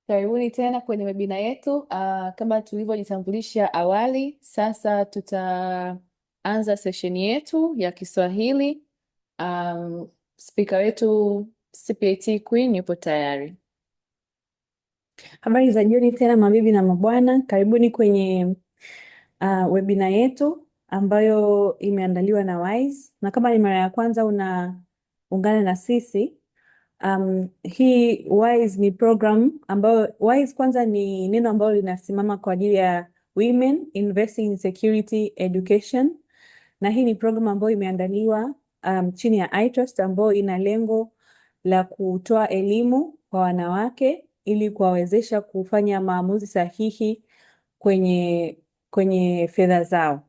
Karibuni tena kwenye webinar yetu. Kama tulivyojitambulisha awali, sasa tutaanza sesheni yetu ya Kiswahili. Spika wetu CPAT Queen yupo tayari. Habari za jioni tena mabibi na mabwana, karibuni kwenye webinar yetu ambayo imeandaliwa na WISE, na kama ni mara ya kwanza unaungana na sisi, hii WISE ni program ambayo WISE kwanza ni neno ambalo linasimama kwa ajili ya Women Investing in Security Education, na hii ni program ambayo imeandaliwa chini ya iTrust ambayo ina lengo la kutoa elimu kwa wanawake ili kuwawezesha kufanya maamuzi sahihi kwenye fedha zao.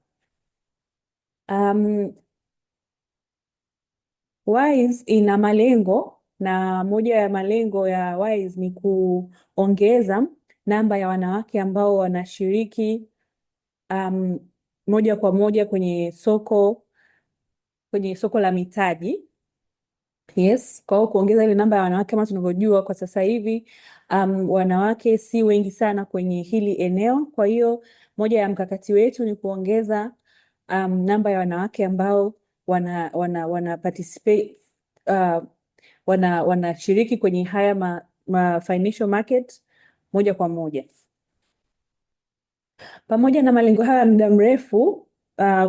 WISE ina malengo, na moja ya malengo ya WISE ni kuongeza namba ya wanawake ambao wanashiriki moja kwa moja kwenye soko la mitaji. Yes, kwa hiyo kuongeza ile namba ya wanawake. Kama tunavyojua kwa sasa hivi wanawake si wengi sana kwenye hili eneo. Kwa hiyo moja ya mkakati wetu ni kuongeza namba ya wanawake ambao wana participate wanashiriki kwenye haya financial market moja kwa moja. Pamoja na malengo haya ya muda mrefu,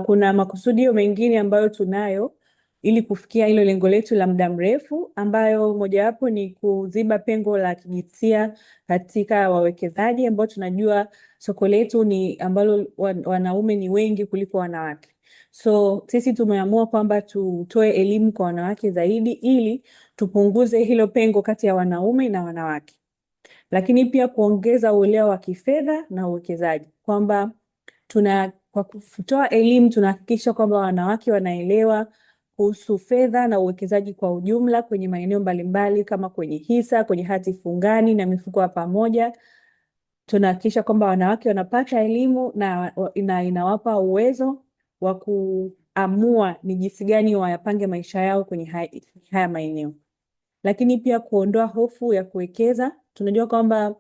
kuna makusudio mengine ambayo tunayo ili kufikia hilo lengo letu la muda mrefu, ambayo mojawapo ni kuziba pengo la kijinsia katika wawekezaji, ambao tunajua soko letu ni ambalo wanaume ni wengi kuliko wanawake. So sisi tumeamua kwamba tutoe elimu kwa wanawake zaidi ili tupunguze hilo pengo kati ya wanaume na wanawake, lakini pia kuongeza uelewa wa kifedha na uwekezaji, kwamba kwa kutoa elimu tunahakikisha kwamba wanawake wanaelewa kuhusu fedha na uwekezaji kwa ujumla kwenye maeneo mbalimbali kama kwenye hisa, kwenye hati fungani na mifuko ya pamoja. Tunahakikisha kwamba wanawake wanapata elimu na inawapa uwezo wa kuamua ni jinsi gani wayapange maisha yao kwenye haya maeneo, lakini pia kuondoa hofu ya kuwekeza. Tunajua kwamba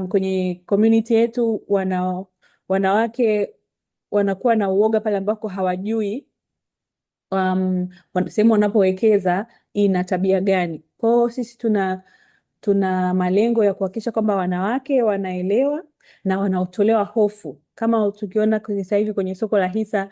kwenye community yetu wanawake wanakuwa na uoga pale ambako hawajui sehemu wanapowekeza ina tabia gani. Kwa hiyo sisi tuna malengo ya kuhakikisha kwamba wanawake wanaelewa na wanaotolewa hofu. Kama tukiona sasa hivi kwenye soko la hisa,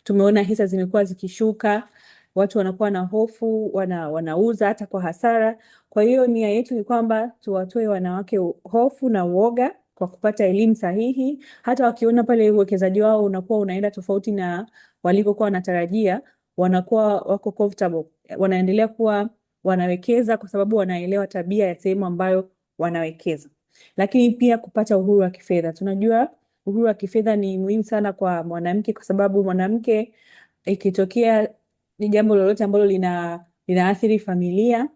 tumeona hisa zimekuwa zikishuka, watu wanakuwa na hofu, wanauza hata kwa hasara. Kwa hiyo nia yetu ni kwamba tuwatoe wanawake hofu na uoga kwa kupata elimu sahihi. Hata wakiona pale uwekezaji wao unakuwa unaenda tofauti na walivyokuwa wanatarajia, wanakuwa wako comfortable, wanaendelea kuwa wanawekeza kwa sababu wanaelewa tabia ya sehemu ambayo wanawekeza. Lakini pia kupata uhuru wa kifedha. Tunajua uhuru wa kifedha ni muhimu sana kwa mwanamke, kwa sababu mwanamke ikitokea ni jambo lolote ambalo linaathiri familia,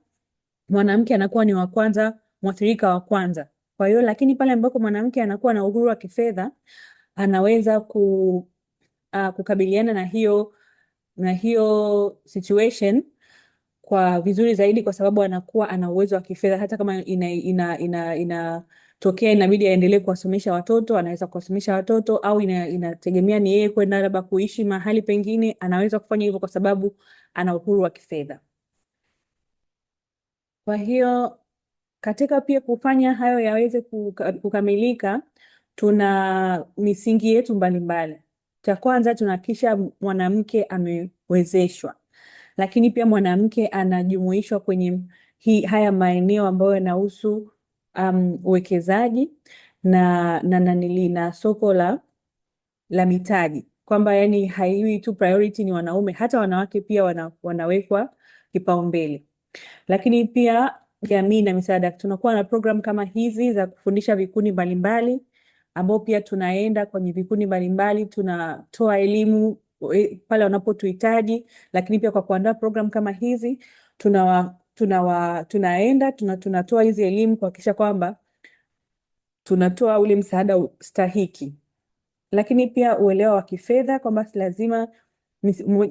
mwanamke anakuwa ni mwathirika wa kwanza. Kwa hiyo lakini pale ambako mwanamke anakuwa na uhuru wa kifedha, anaweza kukabiliana na hiyo situation kwa vizuri zaidi, kwa sababu anakuwa ana uwezo wa kifedha. Hata kama inatokea inabidi aendelee kuwasomesha watoto, anaweza kuwasomesha watoto, au inategemea ni yeye kwenda labda kuishi mahali pengine, anaweza kufanya hivyo kwa sababu ana uhuru wa kifedha. Kwa hiyo katika pia kufanya hayo yaweze kukamilika, tuna misingi yetu mbalimbali. Cha kwanza, tunahakikisha mwanamke amewezeshwa, lakini pia mwanamke anajumuishwa kwenye haya maeneo ambayo yanahusu uwekezaji na soko la mitaji, kwamba yani haiwi tu priority ni wanaume, hata wanawake pia wanawekwa kipaumbele. Lakini pia jamii na misaada, tunakuwa na program kama hizi za kufundisha vikundi mbalimbali, ambao pia tunaenda kwenye vikundi mbalimbali, tunatoa elimu pale wanapotuhitaji. Lakini pia kwa kuandaa program kama hizi tunaenda tunatoa hizi elimu kuhakikisha kwamba tunatoa ule msaada stahiki. Lakini pia uelewa wa kifedha, kwamba lazima,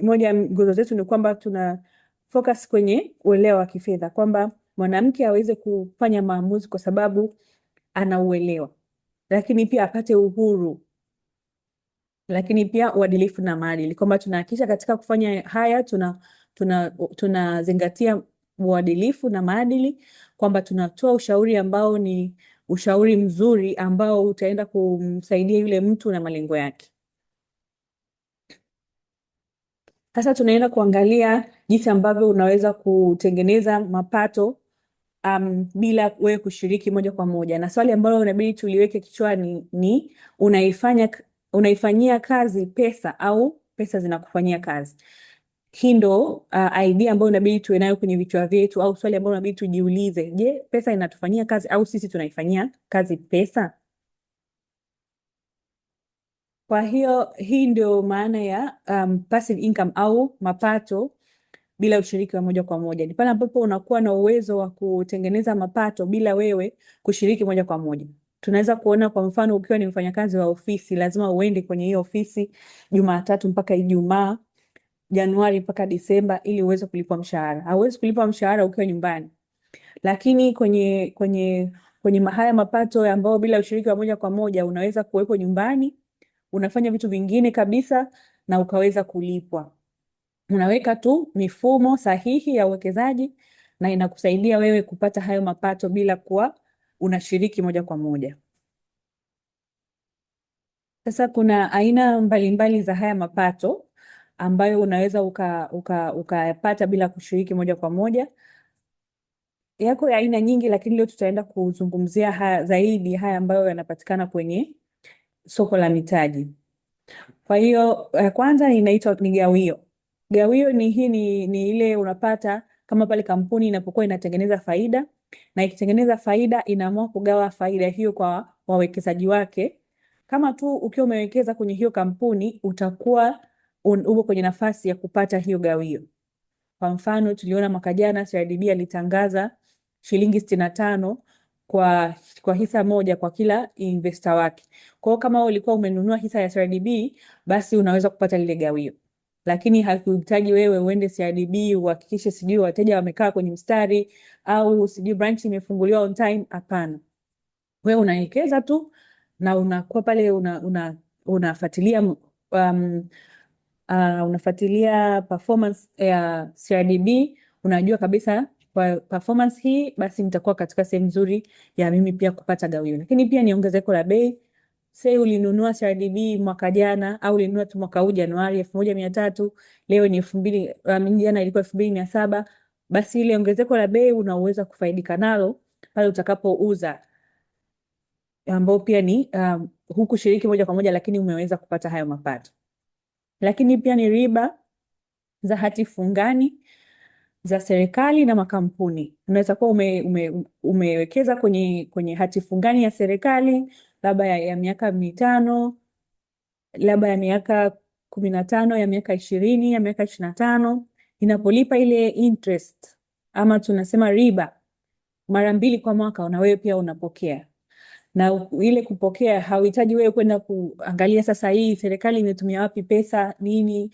moja ya nguzo zetu ni kwamba tuna focus kwenye uelewa wa kifedha, kwamba mwanamke aweze kufanya maamuzi, kwa sababu anauelewa, lakini pia apate uhuru, lakini pia uadilifu na maadili, kwamba tunahakikisha katika kufanya haya tunazingatia uadilifu na maadili, kwamba tunatoa ushauri ambao ni ushauri mzuri ambao utaenda kumsaidia yule mtu na malengo yake. Sasa tunaenda kuangalia jinsi ambavyo unaweza kutengeneza mapato bila wewe kushiriki moja kwa moja, na swali ambalo inabidi tuliweke kichwani ni unaifanyia kazi pesa au pesa zinakufanyia kazi? Hii ndo idea ambayo inabidi tuwe nayo kwenye vichwa vyetu, au swali ambalo inabidi tujiulize: je, pesa inatufanyia kazi au sisi tunaifanyia kazi pesa? Kwa hiyo hii ndio maana ya passive income au mapato bila ushiriki wa moja kwa moja. Ni pale ambapo unakuwa na uwezo wa kutengeneza mapato bila wewe kushiriki moja kwa moja. Tunaweza kuona kwa mfano, ukiwa ni mfanyakazi wa ofisi, lazima uende kwenye hiyo ofisi Jumatatu mpaka Ijumaa, Januari mpaka Disemba, ili uweze kulipwa mshahara. Hauwezi kulipwa mshahara ukiwa nyumbani. Lakini kwenye haya mapato ambayo bila ushiriki wa moja kwa moja, unaweza kuwepo nyumbani, unafanya vitu vingine kabisa na ukaweza kulipwa. Unaweka tu mifumo sahihi ya uwekezaji na inakusaidia wewe kupata hayo mapato bila kuwa unashiriki moja kwa moja. Sasa kuna aina mbalimbali za haya mapato ambayo unaweza ukayapata bila kushiriki moja kwa moja. Yako ya aina nyingi, lakini leo tutaenda kuzungumzia zaidi haya ambayo yanapatikana kwenye soko la mitaji. Kwa hiyo kwanza inaitwa ni gawio. Gawio ni ile unapata kama pale kampuni inapokuwa inatengeneza faida, na ikitengeneza faida inaamua kugawa faida hiyo kwa wawekezaji wake. Kama tu ukiwa umewekeza kwenye hiyo kampuni, utakuwa uko kwenye nafasi ya kupata hiyo gawio. Kwa mfano, tuliona mwaka jana CRDB alitangaza shilingi 65 kwa hisa moja kwa kila investor wake. Kwa hiyo kama ulikuwa umenunua hisa ya CRDB, basi unaweza kupata lile gawio. Lakini hakuhitaji wewe uende CRDB uhakikishe sijui wateja wamekaa kwenye mstari au sijui branch imefunguliwa on time. Hapana. Wewe unawekeza tu na unakuwa pale unafuatilia unafuatilia performance ya CRDB, unajua kabisa kwa performance hii basi nitakuwa katika sehemu nzuri ya mimi pia kupata gawio. Lakini pia ni ongezeko la bei. Say ulinunua CRDB mwaka jana au ulinunua tu mwaka huu Januari 1300, leo ni 2000, jana ilikuwa 2700, basi ile ongezeko la bei unaweza kufaidika nalo pale utakapouza, ambao pia ni huku shiriki moja kwa moja, lakini umeweza kupata hayo mapato. Lakini pia ni riba za hati fungani za serikali na makampuni. Unaweza kuwa umewekeza kwenye hati fungani ya serikali labda ya miaka 5, labda ya miaka 15, ya miaka 20, ya miaka 25. Inapolipa ile interest ama tunasema riba mara 2 kwa mwaka, na wewe pia unapokea. Na ile kupokea hauhitaji wewe kwenda kuangalia sasa hii serikali imetumia wapi pesa nini,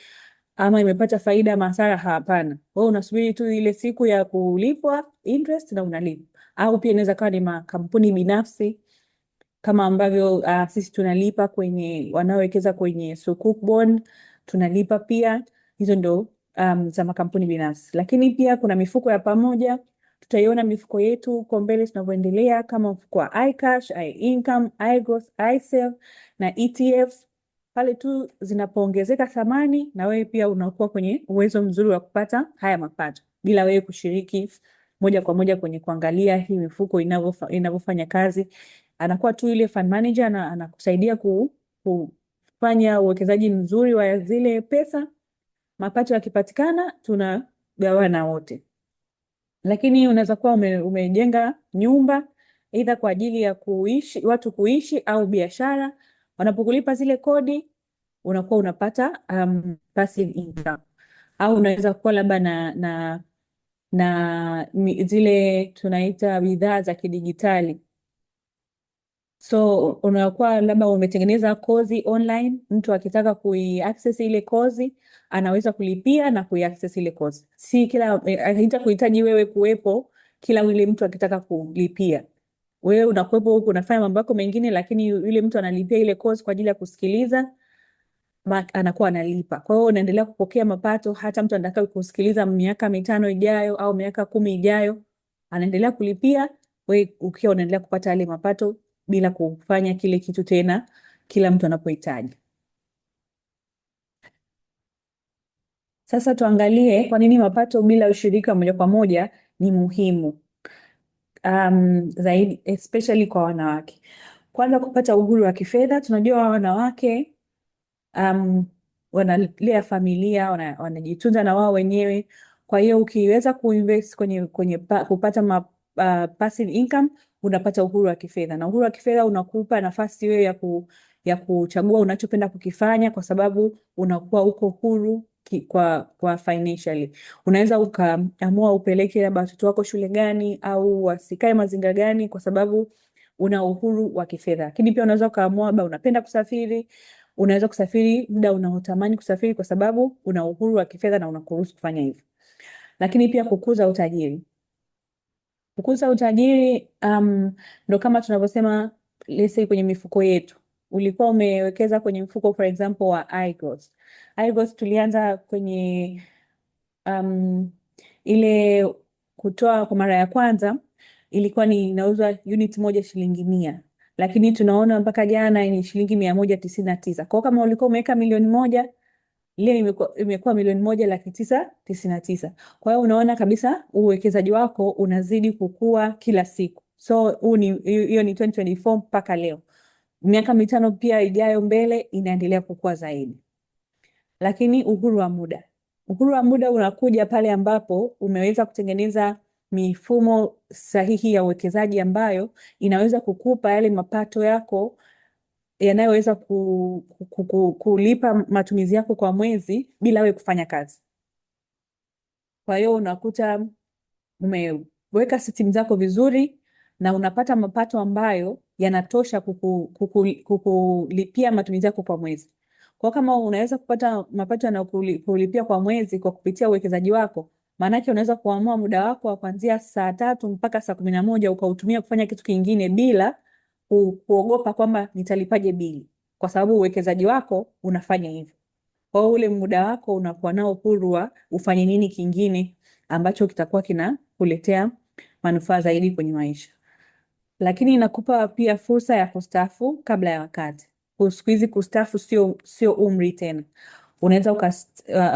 ama imepata faida hasara. Hapana, wewe unasubiri tu ile siku ya kulipwa interest na unalipa. Au pia inaweza kuwa ni makampuni binafsi kama ambavyo sisi tunalipa kwenye wanaowekeza kwenye Sukuk bond, tunalipa pia. Hizo ndo za makampuni binafsi. Lakini pia kuna mifuko ya pamoja. Tutaiona mifuko yetu huko mbele tunavyoendelea, kama mfuko wa iCash, iIncome, iGrowth, iSave na ETFs. Pale tu zinapoongezeka thamani, na wewe pia unakuwa kwenye uwezo mzuri wa kupata haya mapato bila wewe kushiriki moja kwa moja kwenye kuangalia hii mifuko inavyofanya kazi. Anakuwa tu ile fund manager na anakusaidia kufanya uwekezaji mzuri wa zile pesa. Mapato yakipatikana tunagawana wote. Lakini unaweza kuwa umejenga nyumba either kwa ajili ya watu kuishi au biashara. Wanapokulipa zile kodi unakuwa unapata passive income. Au unaweza kuwa labda na zile tunaita bidhaa za kidijitali. So unakuwa labda umetengeneza kozi online, mtu akitaka kuiaccess ile kozi anaweza kulipia na kuiaccess ile kozi. Si kila haitakuhitaji wewe kuwepo kila yule mtu akitaka kulipia. wewe unakuwepo huku unafanya mambo yako mengine, lakini yule mtu analipia ile course kwa ajili ya kusikiliza, anakuwa analipa. Kwa hiyo unaendelea kupokea mapato, hata mtu anataka kusikiliza miaka 5 ijayo au miaka 10 ijayo, anaendelea kulipia, wewe ukiwa unaendelea kupata yale mapato bila kufanya kile kitu tena kila mtu anapohitaji. Sasa tuangalie kwa nini mapato bila ushirika moja kwa moja ni muhimu zaidi especially kwa wanawake. Kwanza, kupata uhuru wa kifedha. Tunajua wanawake wanalea familia, wanajitunza na wao wenyewe. Kwa hiyo ukiweza kuinvest kwenye kupata passive income, unapata uhuru wa kifedha, na uhuru wa kifedha unakupa nafasi wewe ya kuchagua unachopenda kukifanya, kwa sababu unakuwa uko huru kwa financially. Unaweza ukaamua upeleke labda watoto wako shule gani au wasikae mazingira gani, kwa sababu una uhuru wa kifedha. Lakini pia unaweza ukaamua labda unapenda kusafiri, unaweza kusafiri muda unaotamani kusafiri, kwa sababu una uhuru wa kifedha na unakuruhusu kufanya hivyo. Lakini pia kukuza utajiri. Kukuza utajiri ndo kama tunavyosema, let's say kwenye mifuko yetu. Ulikuwa umewekeza kwenye mfuko for example wa iGrowth. iGrowth tulianza kwenye ile kutoa kwa mara ya kwanza ilikuwa ni inauzwa unit moja shilingi 100, lakini tunaona mpaka jana ni shilingi 199. Kwa kama ulikuwa umeweka milioni moja, leo imekuwa milioni 1,999,000. Kwa hiyo unaona kabisa uwekezaji wako unazidi kukua kila siku. So hiyo ni 2024 mpaka leo. Miaka 5 pia ijayo mbele inaendelea kukua zaidi. Lakini uhuru wa muda. Uhuru wa muda unakuja pale ambapo umeweza kutengeneza mifumo sahihi ya uwekezaji ambayo inaweza kukupa yale mapato yako yanayoweza kulipa matumizi yako kwa mwezi bila wewe kufanya kazi. Kwa hiyo unakuta umeweka system zako vizuri na unapata mapato ambayo yanatosha kukulipia matumizi yako kwa mwezi. Kwa kama unaweza kupata mapato yanayokulipia kwa mwezi kwa kupitia uwekezaji wako, maanake unaweza kuamua muda wako wa kuanzia saa 3 mpaka saa 11 ukautumia kufanya kitu kingine bila kuogopa kwamba nitalipaje bili, kwa sababu uwekezaji wako unafanya hivyo. Kwa hiyo ule muda wako unakuwa nao huru wa ufanye nini kingine ambacho kitakuwa kinakuletea manufaa zaidi kwenye maisha. Lakini inakupa pia fursa ya kustaafu kabla ya wakati. Siku hizi kustaafu sio umri tena. Unaweza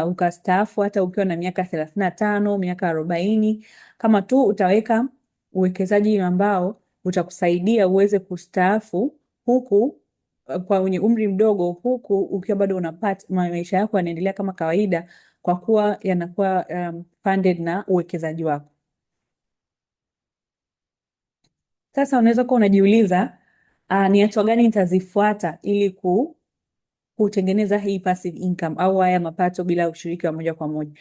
ukastaafu hata ukiwa na miaka 35, miaka 40, kama tu utaweka uwekezaji ambao utakusaidia uweze kustaafu huku kwa wenye umri mdogo, huku ukiwa bado unapata maisha yako yanaendelea kama kawaida, kwa kuwa yanakuwa funded na uwekezaji wako. Sasa unaweza kuwa unajiuliza ni hatua gani nitazifuata ili kutengeneza hii passive income au haya mapato bila ushiriki wa moja kwa moja.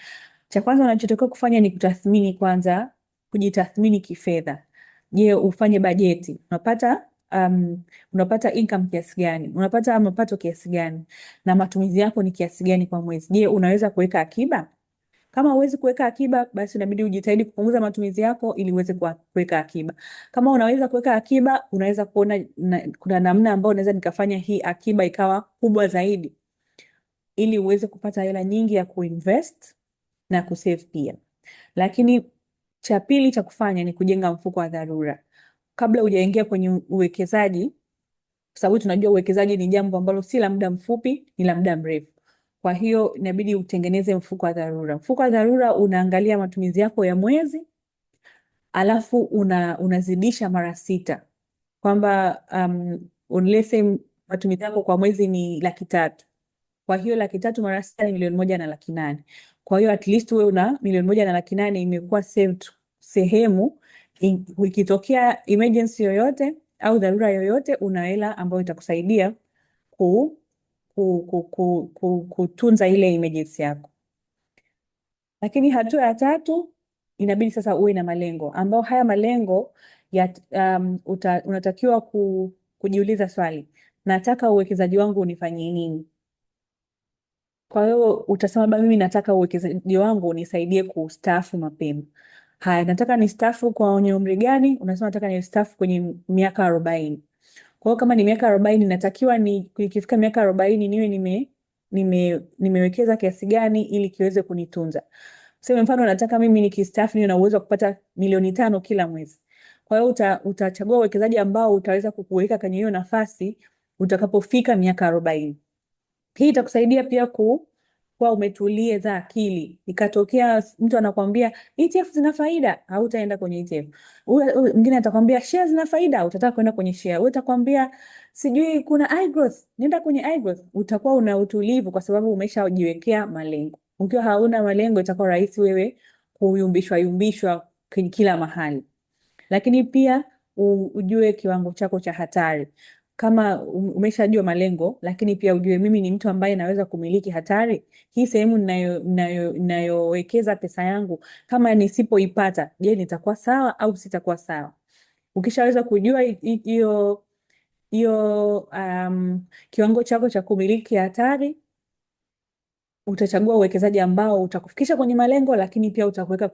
Cha kwanza unachotakiwa kufanya ni kutathmini kwanza, kujitathmini kifedha. Je, ufanye bajeti. Unapata income kiasi gani? Unapata mapato kiasi gani? Na matumizi yako ni kiasi gani kwa mwezi? Je, unaweza kuweka akiba? Kama huwezi kuweka akiba, basi inabidi ujitahidi kupunguza matumizi yako ili uweze kuweka akiba. Kama unaweza kuweka akiba, unaweza kuona kuna namna ambayo unaweza nikafanya hii akiba ikawa kubwa zaidi, ili uweze kupata hela nyingi ya kuinvest na kusave pia. Lakini cha pili cha kufanya ni kujenga mfuko wa dharura kabla hujaingia kwenye uwekezaji, kwa sababu tunajua uwekezaji ni jambo ambalo si la muda mfupi, ni la muda mrefu. Kwa hiyo inabidi utengeneze mfuko wa dharura. Mfuko wa dharura unaangalia matumizi yako ya mwezi, alafu unazidisha mara 6, kwamba let's say matumizi yako kwa mwezi ni 300,000. Kwa hiyo 300,000 mara 6 ni 1,800,000. Kwa hiyo at least wewe una 1,800,000 imekuwa saved sehemu, ikitokea emergency yoyote au dharura yoyote, una hela ambayo itakusaidia kutunza ile emergency yako. Lakini hatua ya 3 inabidi sasa uwe na malengo, ambao haya malengo unatakiwa kujiuliza swali, nataka uwekezaji wangu unifanyie nini? Kwa hiyo utasema mimi nataka uwekezaji wangu unisaidie kustaafu mapema. Haya, nataka nistaafu kwa wenye umri gani? Unasema nataka nistaafu kwenye miaka 40. Kwa hiyo kama ni miaka 40 natakiwa ikifika miaka 40 niwe nimewekeza kiasi gani ili kiweze kunitunza. Sema mfano nataka mimi nikistaafu niwe na uwezo wa kupata milioni 5 kila mwezi. Kwa hiyo utachagua uwekezaji ambao utaweza kukuweka kwenye hiyo nafasi utakapofika miaka 40. Hii itakusaidia pia kuwa umetulia akili. Ikatokea mtu anakuambia ETF zina faida, hautaenda kwenye ETF. Mwingine atakwambia shares zina faida, utataka kwenda kwenye share. Wewe utakwambia sijui kuna iGrowth, nenda kwenye iGrowth. Utakuwa una utulivu kwa sababu umeshajiwekea malengo. Ukiwa hauna malengo itakuwa rahisi wewe kuyumbishwa kila mahali. Lakini pia ujue kiwango chako cha hatari. Kama umeshajua malengo, lakini pia ujue mimi ni mtu ambaye naweza kumiliki hatari. Hii sehemu ninayowekeza pesa yangu, kama nisipoipata, je, nitakuwa sawa au sitakuwa sawa? Ukishaweza kujua hiyo kiwango chako cha kumiliki hatari, utachagua uwekezaji ambao utakufikisha kwenye malengo, lakini pia utakuweka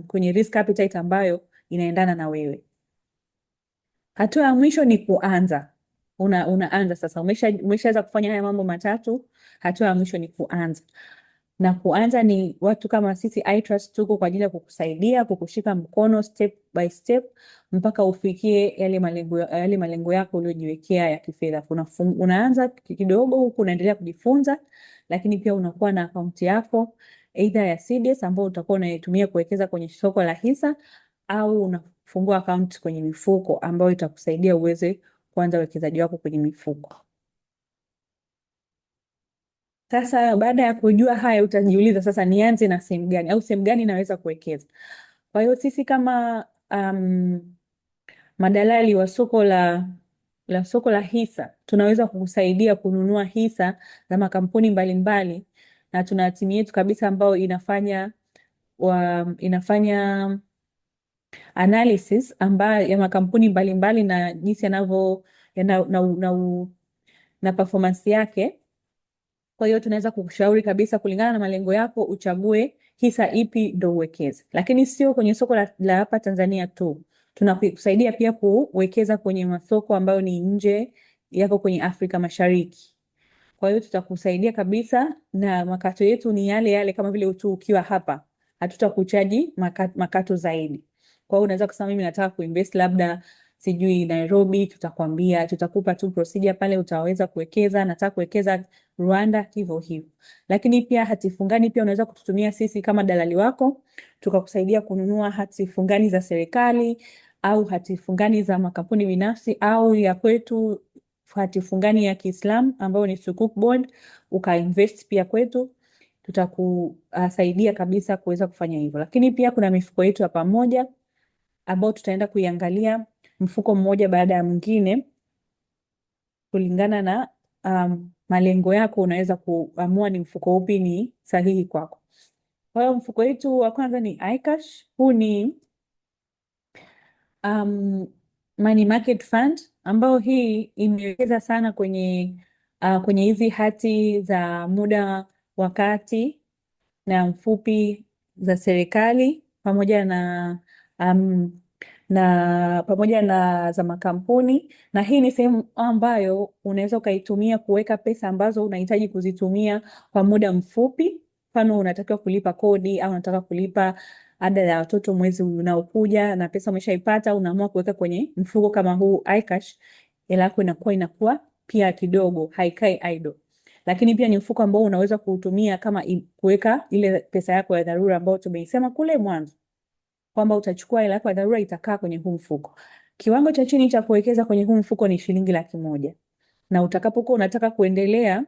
kwenye risk appetite ambayo inaendana na wewe. Hatua ya mwisho ni kuanza. Unaanza sasa, umeshaweza kufanya haya mambo matatu. Hatua ya mwisho ni kuanza, na kuanza ni watu kama sisi iTrust tuko kwa ajili ya kukusaidia, kukushika mkono step by step mpaka ufikie yale malengo yako uliojiwekea ya kifedha. Unaanza kidogo huku unaendelea kujifunza, lakini pia unakuwa na akaunti yako either ya CDS ambayo utakuwa unaitumia kuwekeza kwenye soko la hisa, au unafungua account kwenye mifuko ambayo itakusaidia uweze kuanza uwekezaji wako kwenye mifuko. Sasa baada ya kujua haya, utajiuliza sasa nianze na sehemu gani au sehemu gani naweza kuwekeza. Kwa hiyo sisi kama madalali wa soko la hisa tunaweza kukusaidia kununua hisa za makampuni mbalimbali, na tuna timu yetu kabisa ambayo inafanya analysis ambayo ya makampuni mbalimbali na jinsi yanavyo na performance yake. Kwa hiyo tunaweza kukushauri kabisa kulingana na malengo yako uchague hisa ipi ndio uwekeze. Lakini sio kwenye soko la hapa Tanzania tu. Tunakusaidia pia kuwekeza kwenye masoko ambayo ni nje yako kwenye Afrika Mashariki. Kwa hiyo tutakusaidia kabisa, na makato yetu ni yale yale kama vile ukiwa hapa. Hatutakuchaji makato zaidi. Kwa hiyo unaweza kusema mimi nataka kuinvest labda sijui Nairobi, tutakwambia, tutakupa tu procedure pale utaweza kuwekeza. Nataka kuwekeza Rwanda, hivyo hivyo. Lakini pia hati fungani pia unaweza kututumia sisi kama dalali wako, tukakusaidia kununua hati fungani za serikali au hati fungani za makampuni binafsi au ya kwetu hati fungani ya Kiislamu ambayo ni Sukuk Bond, ukainvest pia kwetu. Tutakusaidia kabisa kuweza kufanya hivyo. Lakini pia kuna mifuko yetu ya pamoja ambao tutaenda kuiangalia mfuko mmoja baada ya mwingine kulingana na malengo yako. Unaweza kuamua ni mfuko upi ni sahihi kwako. Kwa hiyo mfuko wetu wa kwanza ni iCash. Huu ni money market fund ambao hii imewekeza sana kwenye hizi hati za muda wa kati na mfupi za serikali pamoja na za makampuni, na hii ni sehemu ambayo unaweza ukaitumia kuweka pesa ambazo unahitaji kuzitumia kwa muda mfupi. Mfano unatakiwa kulipa kodi au unataka kulipa ada ya watoto mwezi unaokuja, na pesa umeshaipata, unaamua kuweka kwenye mfuko kama huu iCash, hela yako inakuwa pia kidogo, haikai idle. Lakini pia ni mfuko ambao unaweza kuutumia kama kuweka ile pesa yako ya dharura ambayo tumeisema kule mwanzo kwamba utachukua hela yako ya dharura itakaa kwenye huu mfuko. Kiwango cha chini cha kuwekeza kwenye huu mfuko ni shilingi 100,000. Na utakapokuwa unataka kuendelea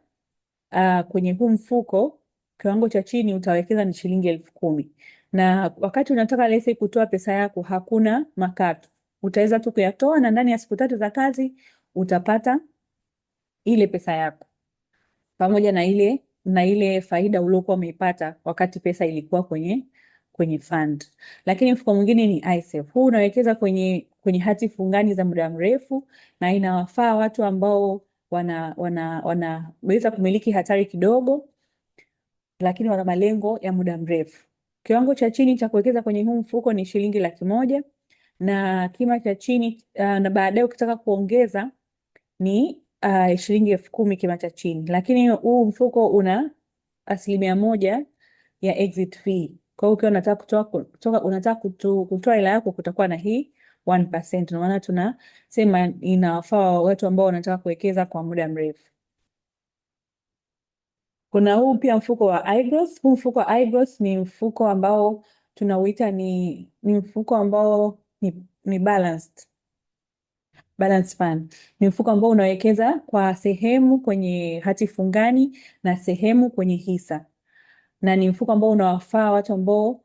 kwenye huu mfuko, kiwango cha chini utawekeza ni shilingi 10,000. Na wakati unataka lese kutoa pesa yako hakuna makato. Utaweza tu kuyatoa na ndani ya siku 3 za kazi utapata ile pesa yako, pamoja na ile faida uliokuwa umeipata wakati pesa ilikuwa kwenye fund. Lakini mfuko mwingine ni iSafe. Huu unawekeza kwenye hati fungani za muda mrefu, na inawafaa watu ambao wanaweza kumiliki hatari kidogo lakini wana malengo ya muda mrefu. Kiwango cha chini cha kuwekeza kwenye huu mfuko ni shilingi 100,000 na kima cha chini na baadaye ukitaka kuongeza ni shilingi 10,000 kima cha chini, lakini huu mfuko una 1% ya exit fee. Kwa hiyo ukiwa unataka kutoa hela yako, kutakuwa na hii 1%. Ndio maana tunasema inawafaa watu ambao wanataka kuwekeza kwa muda mrefu. Kuna huu pia mfuko wa iGrowth. Huu mfuko wa iGrowth ni mfuko ambao tunauita ni mfuko ambao ni balanced fund. Ni mfuko ambao unawekeza kwa sehemu kwenye hati fungani na sehemu kwenye hisa, na ni mfuko ambao unawafaa watu ambao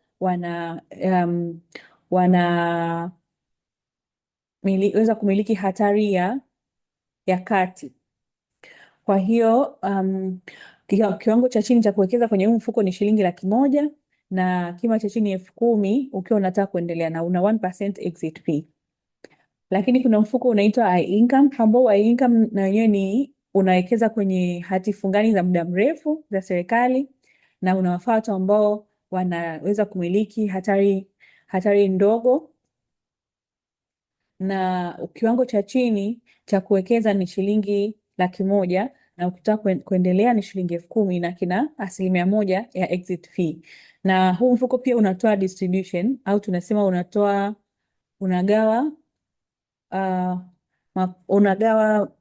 weza kumiliki hatari ya kati. Kwa hiyo kiwango cha chini cha kuwekeza kwenye huu mfuko ni shilingi 100,000 na kima cha chini 10,000 ukiwa unataka kuendelea, na una 1% exit fee. Lakini kuna mfuko unaitwa iIncome, ambao iIncome na wenyewe ni unawekeza kwenye hati fungani za muda mrefu za serikali, na unawafaa watu ambao wanaweza kumiliki hatari ndogo, na kiwango cha chini cha kuwekeza ni shilingi 100,000 na ukitaka kuendelea ni shilingi 10,000 na kina 1% ya exit fee. Na huu mfuko pia unatoa distribution au tunasema unagawa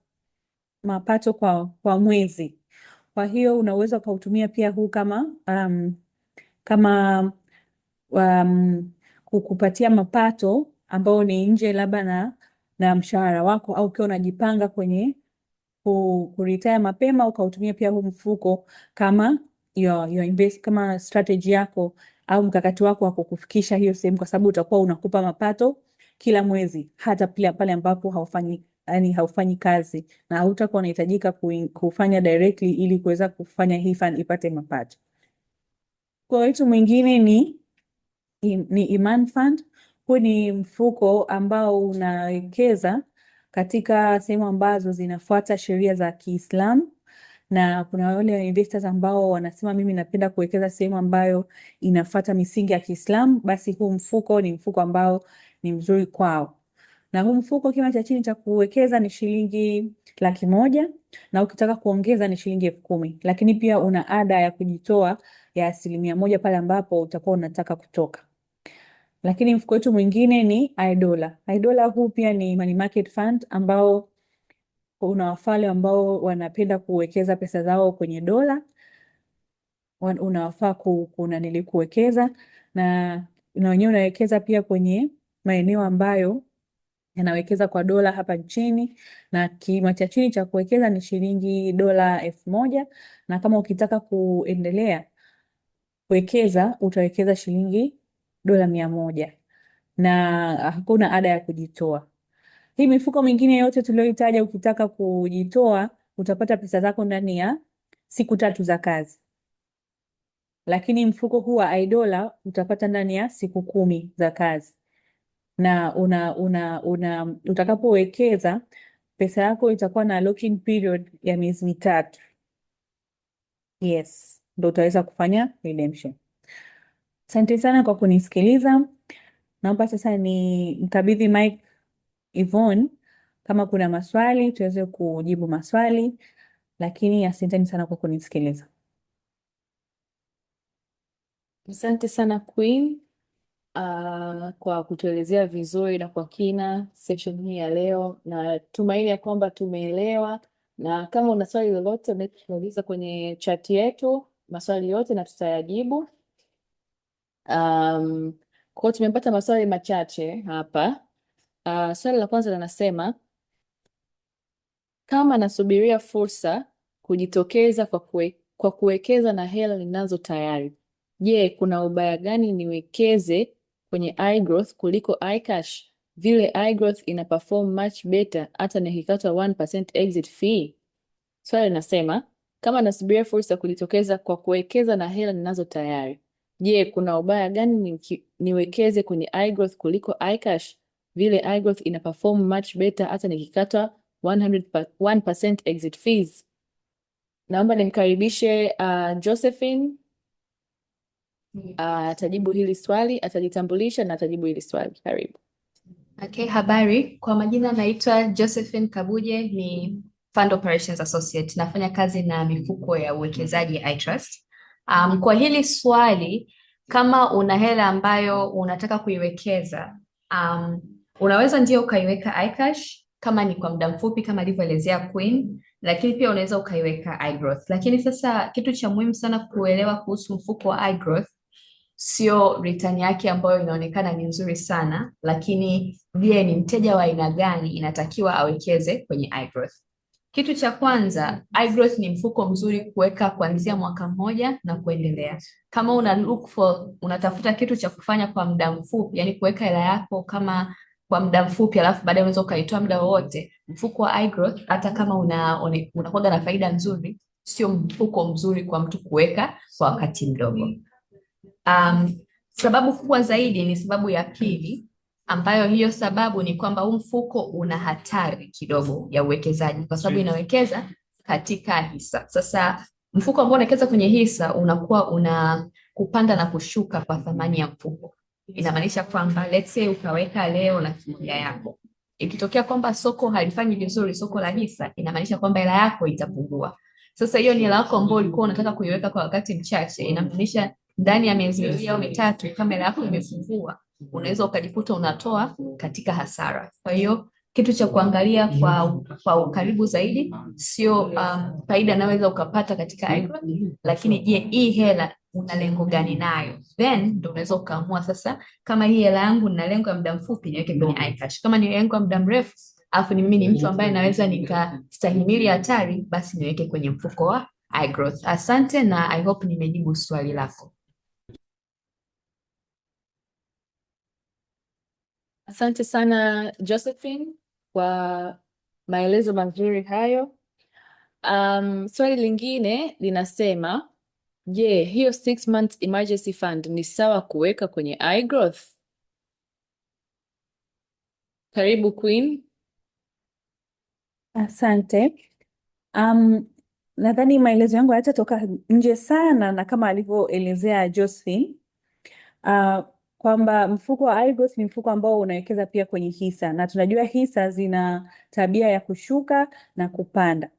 mapato kwa mwezi. Kwa hiyo unaweza ukautumia pia huu kama kukupatia mapato ambao ni nje labda na mshahara wako, au ukiwa unajipanga kwenye kuretire mapema, ukautumia pia huu mfuko kama kama strategy yako au mkakati wako wa kukufikisha hiyo sehemu, kwa sababu utakuwa unakupa mapato kila mwezi, hata pale ambapo haufanyi kazi, na hautakuwa unahitajika kufanya directly ili kuweza kufanya hii fund ipate mapato. Kwa wetu mwingine ni Iman Fund. Huu ni mfuko ambao unawekeza katika sehemu ambazo zinafuata sheria za Kiislamu, na kuna wale investors ambao wanasema mimi napenda kuwekeza sehemu ambayo inafuata misingi ya Kiislamu, basi huu mfuko ni mfuko ambao ni mzuri kwao. Na huu mfuko kima cha chini cha kuwekeza ni shilingi 100,000 na ukitaka kuongeza ni shilingi 10,000, lakini pia una ada ya kujitoa ya 1% pale ambapo utakuwa unataka kutoka. Lakini mfuko wetu mwingine ni iDollar. iDollar huu pia ni money market fund ambao una wafale ambao wanapenda kuwekeza pesa zao kwenye dola, unawafaa kuwekeza na wenyewe unawekeza pia kwenye maeneo ambayo yanawekeza kwa dola hapa nchini, na kima cha chini cha kuwekeza ni shilingi dola 1,000, na kama ukitaka kuendelea kuwekeza utawekeza shilingi dola 100 na hakuna ada ya kujitoa. Hii mifuko mingine yote tulioitaja, ukitaka kujitoa utapata pesa zako ndani ya siku 3 za kazi, lakini mfuko huu wa iDollar utapata ndani ya siku 10 za kazi, na utakapowekeza pesa yako itakuwa na locking period ya miezi 3. Yes, ndio utaweza kufanya redemption. Asante sana kwa kunisikiliza. Naomba sasa ni mkabidhi mic Yvonne, kama kuna maswali tuweze kujibu maswali, lakini asanteni sana kwa kunisikiliza. Asante sana Queen kwa kutuelezea vizuri na kwa kina session hii ya leo, na tumaini ya kwamba tumeelewa, na kama una swali lolote unaweza kwenye chat yetu maswali yote na tutayajibu. Kwa tumepata maswali machache hapa. Swali la kwanza linasema, kama nasubiria fursa kujitokeza kwa kuwekeza na hela ninazo tayari, je, kuna ubaya gani niwekeze kwenye iGrowth kuliko iCash? Vile iGrowth ina perform much better hata nikikata 1% exit fee. Swali linasema, kama nasubiria fursa kujitokeza kwa kuwekeza na hela ninazo tayari, je, kuna ubaya gani niwekeze kwenye iGrowth kuliko iCash? Vile iGrowth ina perform much better hata nikikata 1% exit fees. Naomba nimkaribishe Josephine Atajibu hili swali, atajitambulisha na atajibu hili swali. Karibu. Okay, habari. Kwa majina naitwa Josephine Kabuje, ni Fund Operations Associate. Nafanya kazi na mifuko ya uwekezaji iTrust. Kwa hili swali, kama una hela ambayo unataka kuiwekeza, unaweza ndio ukaiweka iCash kama ni kwa muda mfupi kama alivyoelezea Queen, lakini pia unaweza ukaiweka iGrowth. Lakini sasa kitu cha muhimu sana kuelewa kuhusu mfuko wa iGrowth, sio return yake ambayo inaonekana ni nzuri sana, lakini je, ni mteja wa aina gani inatakiwa awekeze kwenye iGrowth? Kitu cha kwanza, iGrowth ni mfuko mzuri kuweka kuanzia mwaka mmoja na kuendelea. Kama unatafuta kitu cha kufanya kwa muda mfupi, yani kuweka hela yako kama kwa muda mfupi alafu baadaye unaweza ukaitoa muda wowote, mfuko wa iGrowth hata kama unakuwa na faida nzuri, sio mfuko mzuri kwa mtu kuweka kwa wakati mdogo. Sababu kubwa zaidi ni sababu ya pili, ambayo hiyo sababu ni kwamba huu mfuko una hatari kidogo ya uwekezaji kwa sababu inawekeza katika hisa. Sasa mfuko ambao unawekeza kwenye hisa unakuwa una kupanda na kushuka kwa thamani ya mfuko. Inamaanisha kwamba let's say ukaweka leo laki yako, ikitokea kwamba soko halifanyi vizuri, soko la hisa, inamaanisha kwamba hela yako itapungua. Sasa hiyo ni hela yako ambayo ulikuwa unataka kuiweka kwa wakati mchache, inamaanisha ndani ya miezi miwili au mitatu kama hela yako imefungua, unaweza ukajikuta unatoa katika hasara. Kwa hiyo kitu cha kuangalia kwa ukaribu zaidi sio faida unaweza ukapata katika iGrowth, lakini je, hii hela una lengo gani nayo? Then ndio unaweza ukaamua sasa, kama hii hela yangu nina lengo ya muda mfupi niweke kwenye iCash, kama ni lengo ya muda mrefu alafu mimi ni mtu ambaye naweza nikastahimili hatari, basi niweke kwenye mfuko wa iGrowth. Asante na I hope nimejibu swali lako. Asante sana Josephine kwa maelezo mazuri hayo. Swali lingine linasema, je, hiyo 6 months emergency fund ni sawa kuweka kwenye iGrowth? Karibu Queen. Asante. Nadhani maelezo yangu hayatatoka nje sana na kama alivyoelezea Josephine, kwamba mfuko wa iGrowth ni mfuko ambao unawekeza pia kwenye hisa, na tunajua hisa zina tabia ya kushuka na kupanda.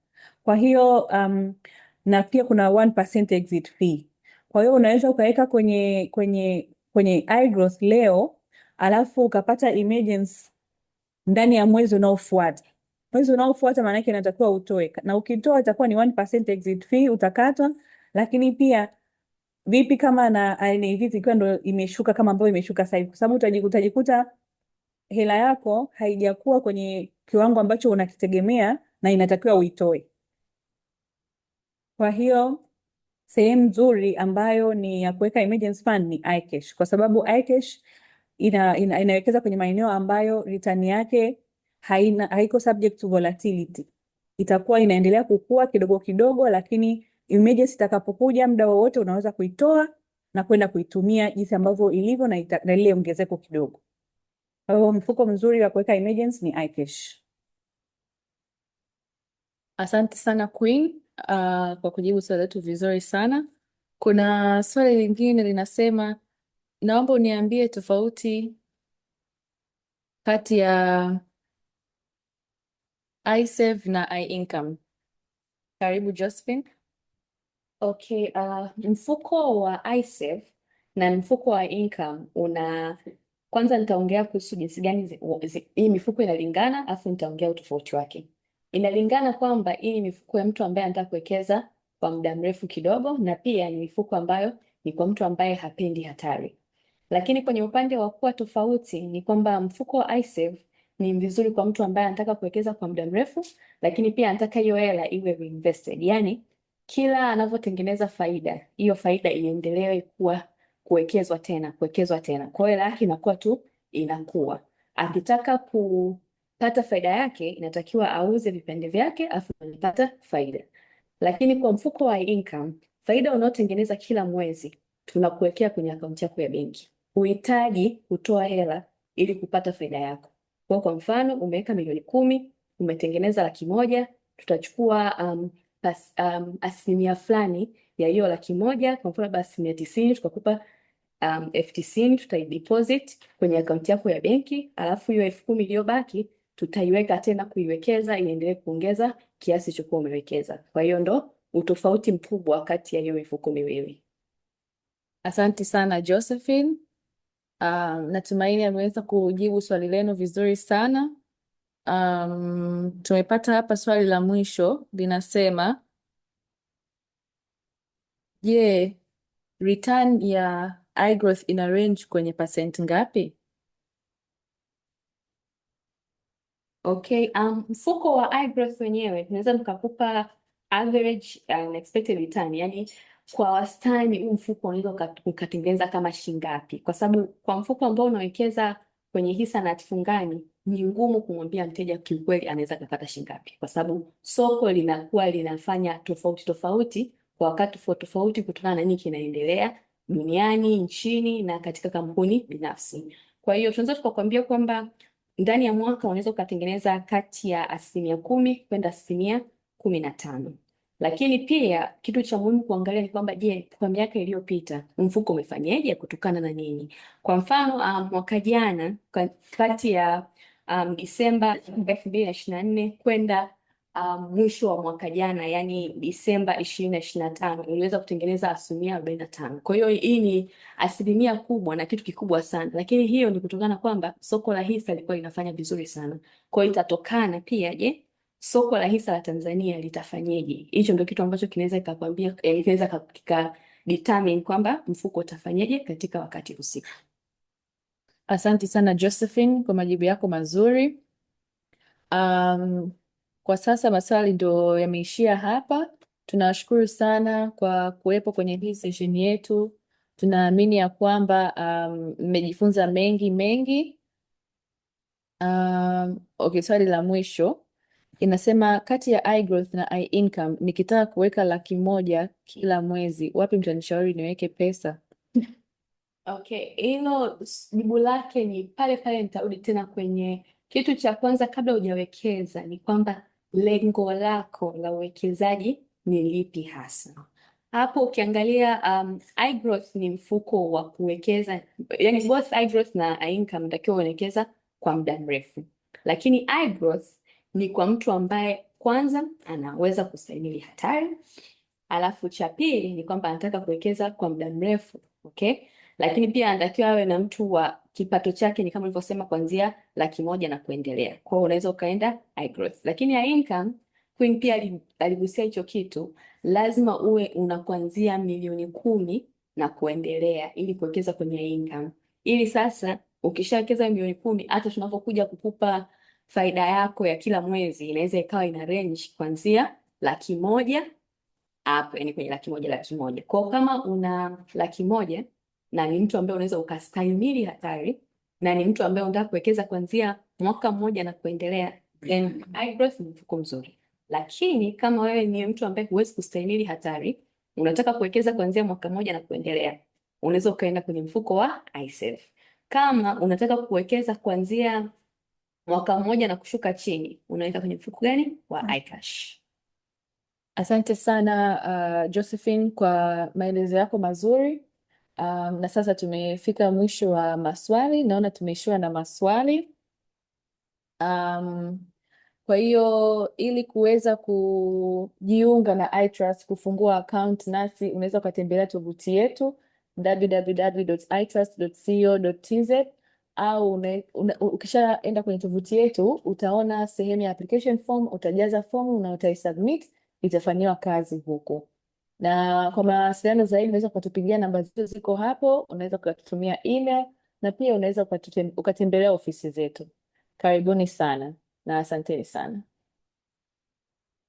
Kwa hiyo na pia kuna 1% exit fee. Kwa hiyo unaweza ukaweka kwenye iGrowth leo alafu ukapata emergence ndani ya mwezi unaofuata. Mwezi unaofuata maana yake inatakiwa utoe, na ukitoa itakuwa ni 1% exit fee utakatwa. Lakini pia vipi kama na NAV ikiwa ndo imeshuka kama ambavyo imeshuka sasa hivi, kwa sababu utajikuta hela yako haijakuwa kwenye kiwango ambacho unakitegemea na inatakiwa uitoe. Kwa hiyo sehemu nzuri ambayo ni ya kuweka emergency fund ni iCash, kwa sababu iCash inawekeza kwenye maeneo ambayo return yake haiko subject to volatility. Itakuwa inaendelea kukua kidogo kidogo, lakini emergency itakapokuja muda wowote unaweza kuitoa na kwenda kuitumia jinsi ambavyo ilivyo na ile ongezeko kidogo. Kwa hiyo mfuko mzuri wa kuweka emergency ni iCash. Asante sana Queen kwa kujibu swali letu vizuri sana. Kuna swali lingine linasema, naomba uniambie tofauti kati ya iSave na iIncome. Karibu Josephine. Okay, mfuko wa iSave na mfuko wa iIncome kwanza nitaongea kuhusu jinsi gani hii mifuko inalingana, afu nitaongea utofauti wake. Inalingana kwamba hii ni mifuko ya mtu ambaye anataka kuwekeza kwa muda mrefu kidogo, na pia ni mifuko ambayo ni kwa mtu ambaye hapendi hatari. Lakini kwenye upande wa kuwa tofauti ni kwamba mfuko wa iSave ni vizuri kwa mtu ambaye anataka kuwekeza kwa muda mrefu, lakini pia anataka hiyo hela iwe reinvested. Yaani kila anavyotengeneza faida, hiyo faida iendelee kuwekezwa tena. Kwa hiyo hela yake inakuwa tu inakuwa. Akitaka kupata faida yake inatakiwa auze vipande vyake afu anapata faida. Lakini kwa mfuko wa income, faida unaotengeneza kila mwezi tunakuwekea kwenye akaunti yako ya benki. Uhitaji kutoa hela ili kupata faida yako. Kwa mfano umeweka milioni 10, umetengeneza 100,000, tutachukua asilimia fulani ya hiyo 100,000, kwa mfano basi 90, tukakupa FTC tutaideposit kwenye akaunti yako ya benki, alafu hiyo 10,000 iliyobaki tutaiweka tena kuiwekeza iendelee kuongeza kiasi chokuwa umewekeza. Kwa hiyo ndo utofauti mkubwa kati ya hiyo mifuko miwili. Asante sana Josephine. Natumaini ameweza kujibu swali lenu vizuri sana. Tumepata hapa swali la mwisho linasema, je, return ya iGrowth ina range kwenye percent ngapi? Okay, mfuko wa iGrowth wenyewe tunaweza tukakupa average expected return, yani kwa wastani huu mfuko unaweza ukatengeneza kama shingapi, kwa sababu kwa mfuko ambao unawekeza kwenye hisa na hatifungani ni ngumu kumwambia mteja kiukweli anaweza kupata shingapi, kwa sababu soko linakuwa linafanya tofauti tofauti kwa wakati tofauti tofauti kutokana na nini kinaendelea duniani, nchini na katika kampuni binafsi. Kwa hiyo tunaweza tukakwambia kwamba ndani ya mwaka unaweza ukatengeneza kati ya 10% kwenda 15%. Lakini pia kitu cha muhimu kuangalia ni kwamba je, kwa miaka iliyopita mfuko umefanyaje kutokana na nini? Kwa mfano mwaka jana kati ya Disemba 2024 kwenda mwisho wa mwaka jana, yani Disemba 2025 uliweza kutengeneza 45%. Kwa hiyo hii ni asilimia kubwa na kitu kikubwa sana, lakini hiyo ni kutokana kwamba soko la hisa lilikuwa linafanya vizuri sana. Kwa hiyo itatokana pia, je, soko la hisa la Tanzania litafanyeje? Hicho ndio kitu ambacho kinaweza kikakwambia, kinaweza determine kwamba mfuko utafanyeje katika wakati husika. Asante sana Josephine kwa majibu yako mazuri. Kwa sasa maswali ndio yameishia hapa. Tunawashukuru sana kwa kuwepo kwenye hii session yetu. Tunaamini ya kwamba mmejifunza mengi. Okay, swali la mwisho inasema, kati ya iGrowth na iIncome nikitaka kuweka 100,000 kila mwezi, wapi mtanishauri niweke pesa? Okay, hilo jibu lake ni pale pale, nitarudi tena kwenye kitu cha kwanza kabla hujawekeza, ni kwamba lengo lako la uwekezaji ni lipi hasa. Hapo ukiangalia iGrowth ni mfuko wa kuwekeza, yani both iGrowth na iIncome natakiwa uwekeza kwa muda mrefu, lakini iGrowth ni kwa mtu ambaye kwanza anaweza kustahimili hatari, alafu cha pili ni kwamba anataka kuwekeza kwa muda mrefu, okay? Lakini pia anatakiwa awe na mtu wa kipato chake ni kama nilivyosema kuanzia 100,000 na kuendelea. Kwa hiyo unaweza ukaenda iGrowth. Lakini iIncome, Queen pia aligusia hicho kitu, lazima uwe una kuanzia milioni 10 na kuendelea ili kuwekeza kwenye income. Ili sasa ukishawekeza milioni 10, hata tunapokuja kukupa faida yako ya kila mwezi inaweza ikawa ina range kuanzia 100,000 hapo, yani kwenye 100,000. Kwa kama una 100,000 na ni mtu ambaye unaweza ukastahimili hatari na ni mtu ambaye unataka kuwekeza kuanzia mwaka mmoja na kuendelea, then iGrowth ni mfuko mzuri. Lakini kama wewe ni mtu ambaye huwezi kustahimili hatari, unataka kuwekeza kuanzia mwaka mmoja na kuendelea, unaweza ukaenda kwenye mfuko wa iSafe. Kama unataka kuwekeza kuanzia mwaka mmoja na kushuka chini, unaenda kwenye mfuko gani? Wa iCash. Asante sana Josephine kwa maelezo yako mazuri. Na sasa tumefika mwisho wa maswali. Naona tumeishiwa na maswali. Kwa hiyo ili kuweza kujiunga na iTrust, kufungua account nasi, unaweza ukatembelea tovuti yetu www.itrust.co.tz, au ukishaenda kwenye tovuti yetu utaona sehemu ya application form, utajaza fomu na utaisubmit, itafanyiwa kazi huko. Na kwa mawasiliano zaidi unaweza ukatupigia, namba zetu ziko hapo, unaweza ukatutumia email na pia unaweza ukatembelea ofisi zetu. Karibuni sana na asanteni sana.